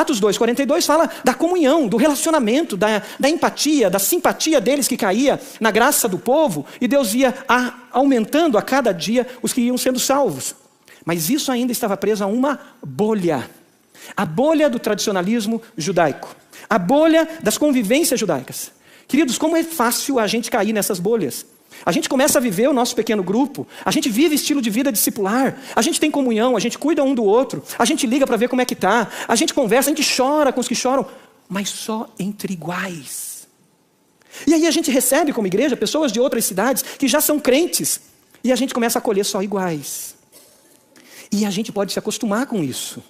Atos 2:42 fala da comunhão, do relacionamento, da empatia, da simpatia deles que caía na graça do povo, e Deus ia aumentando a cada dia os que iam sendo salvos. Mas isso ainda estava preso a uma bolha. A bolha do tradicionalismo judaico. A bolha das convivências judaicas. Queridos, como é fácil a gente cair nessas bolhas. A gente começa a viver o nosso pequeno grupo, a gente vive estilo de vida discipular, a gente tem comunhão, a gente cuida um do outro, a gente liga para ver como é que está, a gente conversa, a gente chora com os que choram, mas só entre iguais. E aí a gente recebe como igreja pessoas de outras cidades que já são crentes, e a gente começa a acolher só iguais. E a gente pode se acostumar com isso.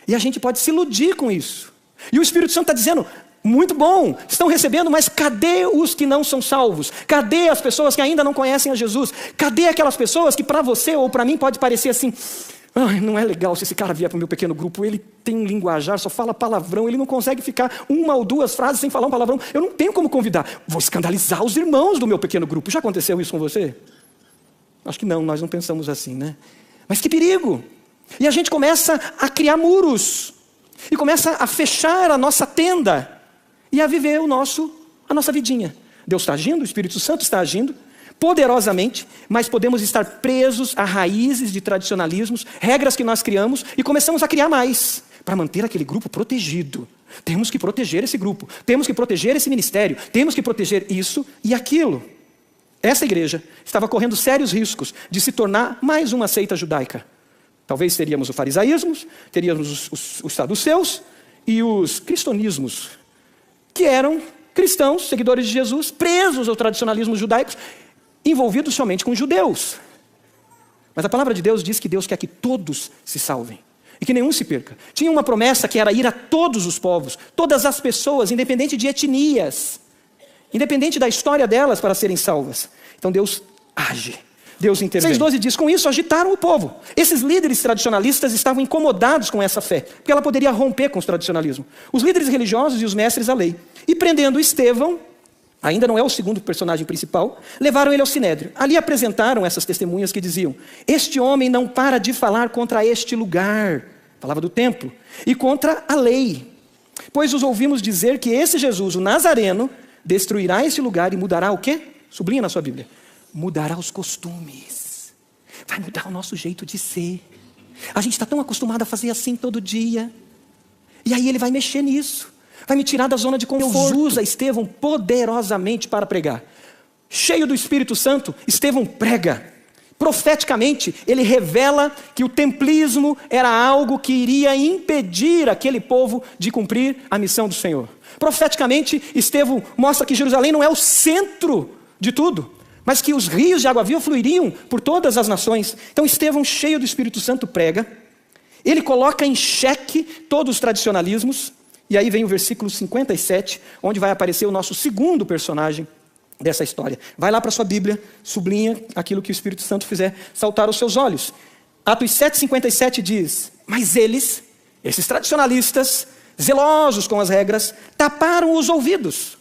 E a gente pode se iludir com isso. E o Espírito Santo está dizendo: muito bom, estão recebendo, mas cadê os que não são salvos? Cadê as pessoas que ainda não conhecem a Jesus? Cadê aquelas pessoas que para você ou para mim pode parecer assim: não é legal se esse cara vier para o meu pequeno grupo, ele tem um linguajar, só fala palavrão, ele não consegue ficar uma ou duas frases sem falar um palavrão, eu não tenho como convidar, vou escandalizar os irmãos do meu pequeno grupo. Já aconteceu isso com você? Acho que não, nós não pensamos assim, né? Mas que perigo! E a gente começa a criar muros, e começa a fechar a nossa tenda, e a viver a nossa vidinha. Deus está agindo, o Espírito Santo está agindo, poderosamente, mas podemos estar presos a raízes de tradicionalismos, regras que nós criamos, e começamos a criar mais, para manter aquele grupo protegido. Temos que proteger esse grupo, temos que proteger esse ministério, temos que proteger isso e aquilo. Essa igreja estava correndo sérios riscos de se tornar mais uma seita judaica. Talvez teríamos o farisaísmo, teríamos os saduceus e os cristonismos, que eram cristãos, seguidores de Jesus, presos ao tradicionalismo judaico, envolvidos somente com judeus. Mas a palavra de Deus diz que Deus quer que todos se salvem e que nenhum se perca. Tinha uma promessa que era ir a todos os povos, todas as pessoas, independente de etnias, independente da história delas, para serem salvas. Então Deus age. Deus intervém. 6:12 diz: com isso agitaram o povo. Esses líderes tradicionalistas estavam incomodados com essa fé, porque ela poderia romper com o tradicionalismo. Os líderes religiosos e os mestres da lei. E prendendo Estevão, ainda não é o segundo personagem principal, levaram ele ao sinédrio. Ali apresentaram essas testemunhas que diziam: este homem não para de falar contra este lugar, falava do templo, e contra a lei. Pois os ouvimos dizer que esse Jesus, o Nazareno, destruirá este lugar e mudará o quê? Sublinha na sua Bíblia. Mudará os costumes, vai mudar o nosso jeito de ser. A gente está tão acostumado a fazer assim todo dia, e aí ele vai mexer nisso, vai me tirar da zona de conforto. Deus usa Estevão poderosamente para pregar. Cheio do Espírito Santo, Estevão prega. Profeticamente, ele revela que o templismo era algo que iria impedir aquele povo de cumprir a missão do Senhor. Profeticamente, Estevão mostra que Jerusalém não é o centro de tudo, mas que os rios de água viva fluiriam por todas as nações. Então Estevão, cheio do Espírito Santo, prega. Ele coloca em xeque todos os tradicionalismos. E aí vem o versículo 57, onde vai aparecer o nosso segundo personagem dessa história. Vai lá para a sua Bíblia, sublinha aquilo que o Espírito Santo fizer saltar aos seus olhos. Atos 7:57 diz: mas eles, esses tradicionalistas, zelosos com as regras, taparam os ouvidos.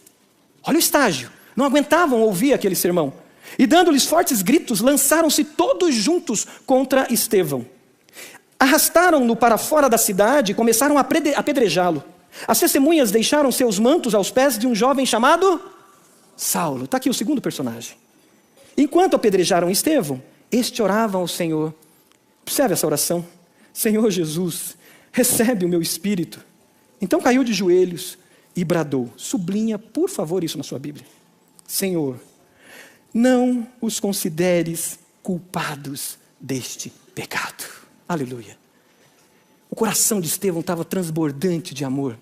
Olha o estágio. Não aguentavam ouvir aquele sermão. E dando-lhes fortes gritos, lançaram-se todos juntos contra Estevão. Arrastaram-no para fora da cidade e começaram a apedrejá-lo. As testemunhas deixaram seus mantos aos pés de um jovem chamado Saulo. Está aqui o segundo personagem. Enquanto apedrejaram Estevão, este orava ao Senhor. Observe essa oração. Senhor Jesus, recebe o meu espírito. Então caiu de joelhos e bradou. Sublinha, por favor, isso na sua Bíblia. Senhor, não os consideres culpados deste pecado. Aleluia. O coração de Estevão estava transbordante de amor.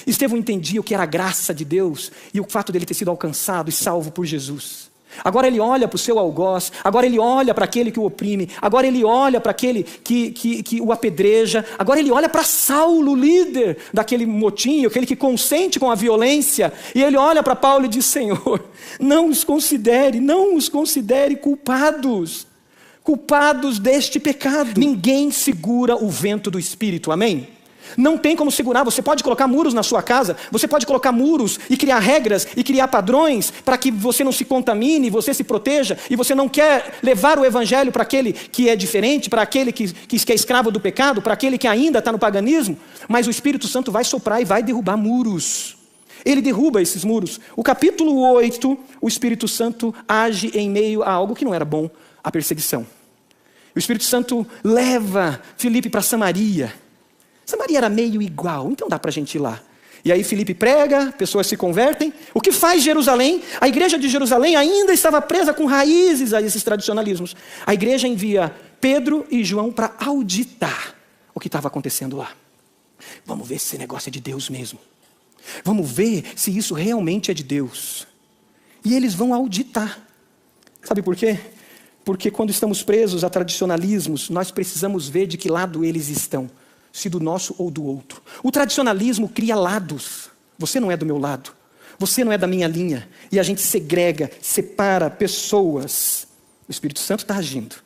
Estevão entendia o que era a graça de Deus e o fato dele ter sido alcançado e salvo por Jesus. Agora ele olha para o seu algoz, agora ele olha para aquele que o oprime, agora ele olha para aquele que o apedreja, agora ele olha para Saulo, líder daquele motim, aquele que consente com a violência, e ele olha para Paulo e diz: Senhor, não os considere culpados deste pecado. Ninguém segura o vento do Espírito, amém? Não tem como segurar. Você pode colocar muros na sua casa, você pode colocar muros e criar regras e criar padrões para que você não se contamine, você se proteja, e você não quer levar o evangelho para aquele que é diferente, para aquele que é escravo do pecado, para aquele que ainda está no paganismo, mas o Espírito Santo vai soprar e vai derrubar muros. Ele derruba esses muros. O capítulo 8, o Espírito Santo age em meio a algo que não era bom, a perseguição. O Espírito Santo leva Filipe para Samaria. Samaria era meio igual, então dá para a gente ir lá. E aí Filipe prega, pessoas se convertem. O que faz Jerusalém? A igreja de Jerusalém ainda estava presa com raízes a esses tradicionalismos. A igreja envia Pedro e João para auditar o que estava acontecendo lá. Vamos ver se esse negócio é de Deus mesmo. Vamos ver se isso realmente é de Deus. E eles vão auditar. Sabe por quê? Porque quando estamos presos a tradicionalismos, nós precisamos ver de que lado eles estão, se do nosso ou do outro. O tradicionalismo cria lados. Você não é do meu lado, você não é da minha linha, e a gente segrega, separa pessoas. O Espírito Santo está agindo.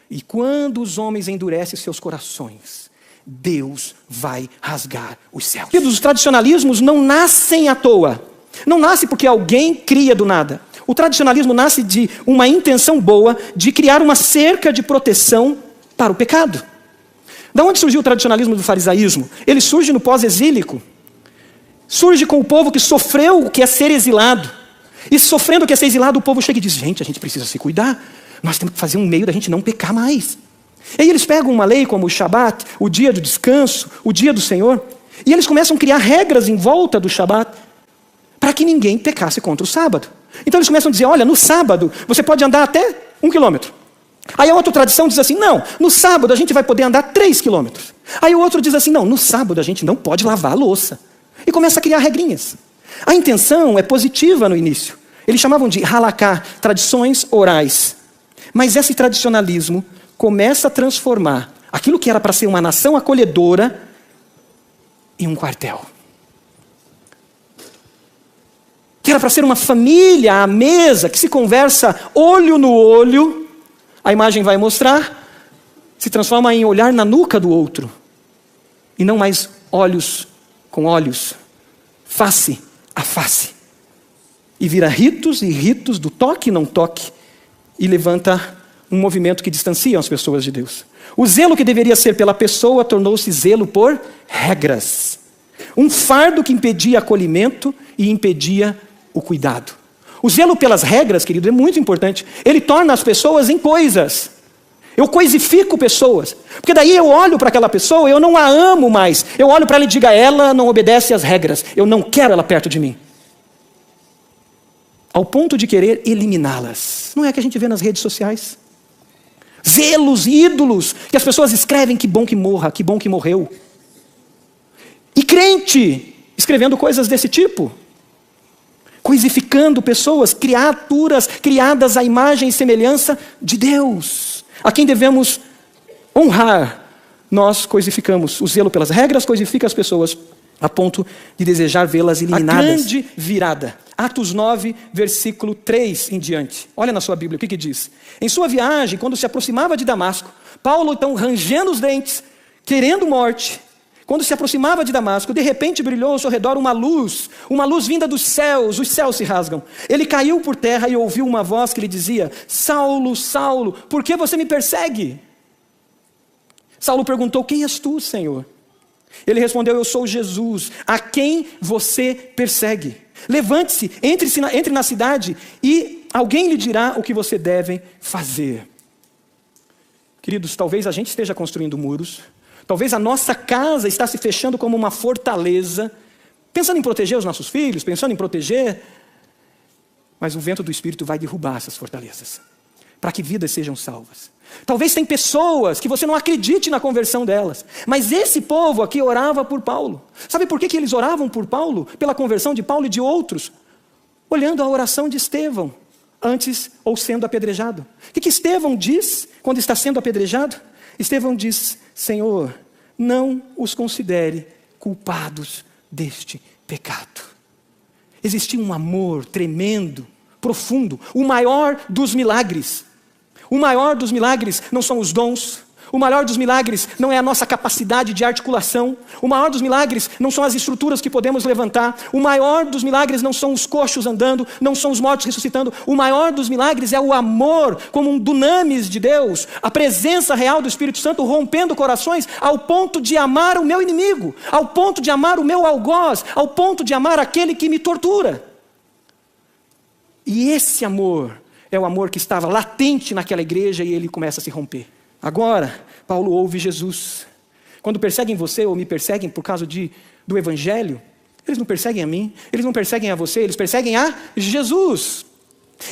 E quando os homens endurecem seus corações, Deus vai rasgar os céus. Os tradicionalismos não nascem à toa. Não nasce porque alguém cria do nada. O tradicionalismo nasce de uma intenção boa de criar uma cerca de proteção para o pecado. Da onde surgiu o tradicionalismo do farisaísmo? Ele surge no pós-exílico. Surge com o povo que sofreu o que é ser exilado. E sofrendo o que é ser exilado, o povo chega e diz: gente, a gente precisa se cuidar. Nós temos que fazer um meio da gente não pecar mais. E aí eles pegam uma lei como o Shabat, o dia do descanso, o dia do Senhor, e eles começam a criar regras em volta do Shabat para que ninguém pecasse contra o sábado. Então eles começam a dizer: olha, no sábado você pode andar até 1 quilômetro. Aí a outra tradição diz assim: não, no sábado a gente vai poder andar 3 quilômetros. Aí o outro diz assim: não, no sábado a gente não pode lavar a louça. E começa a criar regrinhas. A intenção é positiva no início. Eles chamavam de halaká, tradições orais. Mas esse tradicionalismo começa a transformar aquilo que era para ser uma nação acolhedora em um quartel. Que era para ser uma família à mesa, que se conversa olho no olho, a imagem vai mostrar, se transforma em olhar na nuca do outro. E não mais olhos com olhos, face a face. E vira ritos e ritos do toque e não toque, e levanta um movimento que distancia as pessoas de Deus. O zelo que deveria ser pela pessoa tornou-se zelo por regras. Um fardo que impedia acolhimento e impedia o cuidado. O zelo pelas regras, querido, é muito importante. Ele torna as pessoas em coisas. Eu coisifico pessoas. Porque daí eu olho para aquela pessoa, eu não a amo mais. Eu olho para ela e digo: ela não obedece às regras. Eu não quero ela perto de mim. Ao ponto de querer eliminá-las. Não é que a gente vê nas redes sociais? Zelos, ídolos, que as pessoas escrevem: que bom que morra, que bom que morreu. E crente escrevendo coisas desse tipo. Coisificando pessoas, criaturas criadas à imagem e semelhança de Deus, a quem devemos honrar. Nós coisificamos. O zelo pelas regras coisifica as pessoas a ponto de desejar vê-las eliminadas. A grande virada. Atos 9, versículo 3 em diante. Olha na sua Bíblia o que diz. Em sua viagem, quando se aproximava de Damasco, Paulo, então, rangendo os dentes, querendo morte, quando se aproximava de Damasco, de repente brilhou ao seu redor uma luz vinda dos céus, os céus se rasgam. Ele caiu por terra e ouviu uma voz que lhe dizia: Saulo, Saulo, por que você me persegue? Saulo perguntou: quem és tu, Senhor? Ele respondeu: eu sou Jesus, a quem você persegue. Levante-se, entre na cidade e alguém lhe dirá o que você deve fazer. Queridos, talvez a gente esteja construindo muros, talvez a nossa casa está se fechando como uma fortaleza, pensando em proteger os nossos filhos, pensando em proteger, mas o vento do Espírito vai derrubar essas fortalezas, para que vidas sejam salvas. Talvez tem pessoas que você não acredite na conversão delas, mas esse povo aqui orava por Paulo. Sabe por que eles oravam por Paulo? Pela conversão de Paulo e de outros? Olhando a oração de Estevão, antes ou sendo apedrejado. O que Estevão diz quando está sendo apedrejado? Estevão diz: Senhor, não os considere culpados deste pecado. Existia um amor tremendo, profundo, o maior dos milagres. O maior dos milagres não são os dons, O maior dos milagres não é a nossa capacidade de articulação. O maior dos milagres não são as estruturas que podemos levantar. O maior dos milagres não são os coxos andando, não são os mortos ressuscitando. O maior dos milagres é o amor, como um dunamis de Deus, a presença real do Espírito Santo rompendo corações ao ponto de amar o meu inimigo, ao ponto de amar o meu algoz, ao ponto de amar aquele que me tortura. E esse amor é o amor que estava latente naquela igreja e ele começa a se romper. Agora, Paulo ouve Jesus. Quando perseguem você ou me perseguem por causa do Evangelho, eles não perseguem a mim, eles não perseguem a você, eles perseguem a Jesus.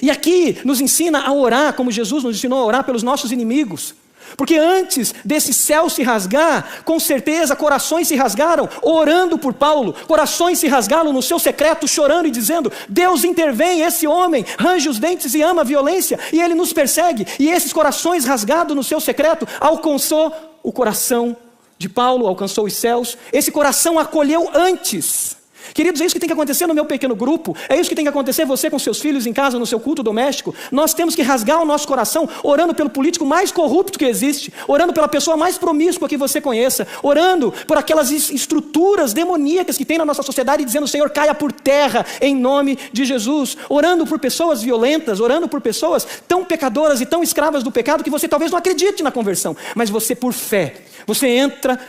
E aqui nos ensina a orar como Jesus nos ensinou a orar pelos nossos inimigos. Porque antes desse céu se rasgar, com certeza corações se rasgaram orando por Paulo. Corações se rasgaram no seu secreto chorando e dizendo: Deus intervém, esse homem range os dentes e ama a violência e ele nos persegue. E esses corações rasgados no seu secreto alcançou o coração de Paulo, alcançou os céus. Esse coração acolheu antes. Queridos, é isso que tem que acontecer no meu pequeno grupo, é isso que tem que acontecer você com seus filhos em casa, no seu culto doméstico. Nós temos que rasgar o nosso coração orando pelo político mais corrupto que existe, orando pela pessoa mais promíscua que você conheça, orando por aquelas estruturas demoníacas que tem na nossa sociedade, dizendo: Senhor, caia por terra em nome de Jesus. Orando por pessoas violentas, orando por pessoas tão pecadoras e tão escravas do pecado que você talvez não acredite na conversão, mas você, por fé, você entra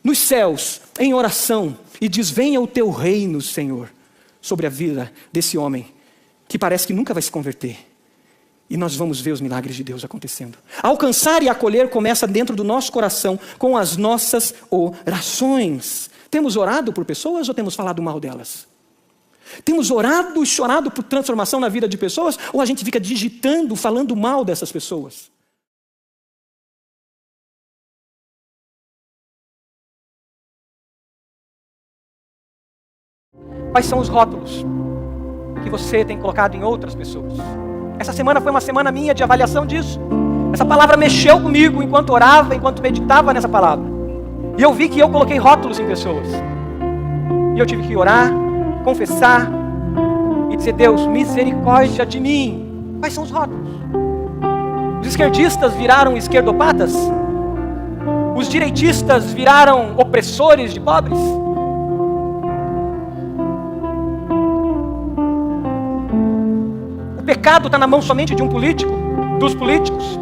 nos céus em oração e diz: venha o teu reino, Senhor, sobre a vida desse homem que parece que nunca vai se converter. E nós vamos ver os milagres de Deus acontecendo. Alcançar e acolher começa dentro do nosso coração com as nossas orações. Temos orado por pessoas ou temos falado mal delas? Temos orado e chorado por transformação na vida de pessoas, ou a gente fica digitando, falando mal dessas pessoas? Quais são os rótulos que você tem colocado em outras pessoas? Essa semana foi uma semana minha de avaliação disso. Essa palavra mexeu comigo enquanto orava, enquanto meditava nessa palavra. E eu vi que eu coloquei rótulos em pessoas. E eu tive que orar, confessar e dizer: Deus, misericórdia de mim. Quais são os rótulos? Os esquerdistas viraram esquerdopatas? Os direitistas viraram opressores de pobres? O pecado está na mão somente de um político, dos políticos?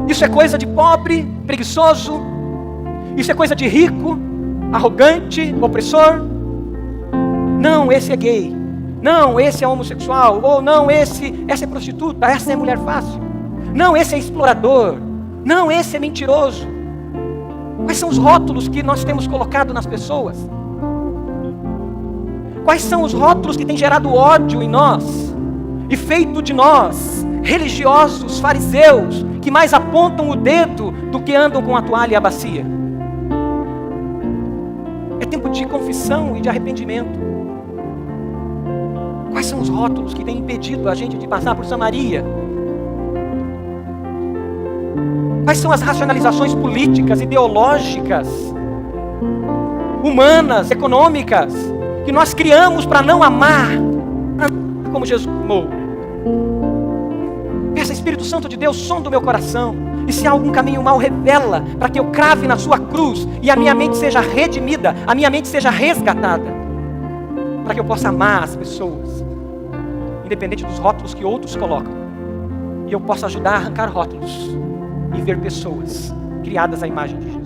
Isso é coisa de pobre, preguiçoso? Isso é coisa de rico, arrogante, opressor? Não, esse é gay. Não, esse é homossexual. Ou não, essa é prostituta, essa é mulher fácil. Não, esse é explorador. Não, esse é mentiroso. Quais são os rótulos que nós temos colocado nas pessoas? Quais são os rótulos que têm gerado ódio em nós e feito de nós religiosos, fariseus, que mais apontam o dedo do que andam com a toalha e a bacia? É tempo de confissão e de arrependimento. Quais são os rótulos que têm impedido a gente de passar por Samaria? Quais são as racionalizações políticas, ideológicas, humanas, econômicas, que nós criamos para não amar como Jesus amou? Peça: Espírito Santo de Deus, som do meu coração, e se há algum caminho mau, revela, para que eu crave na sua cruz e a minha mente seja redimida, a minha mente seja resgatada, para que eu possa amar as pessoas, independente dos rótulos que outros colocam, e eu possa ajudar a arrancar rótulos e ver pessoas criadas à imagem de Jesus.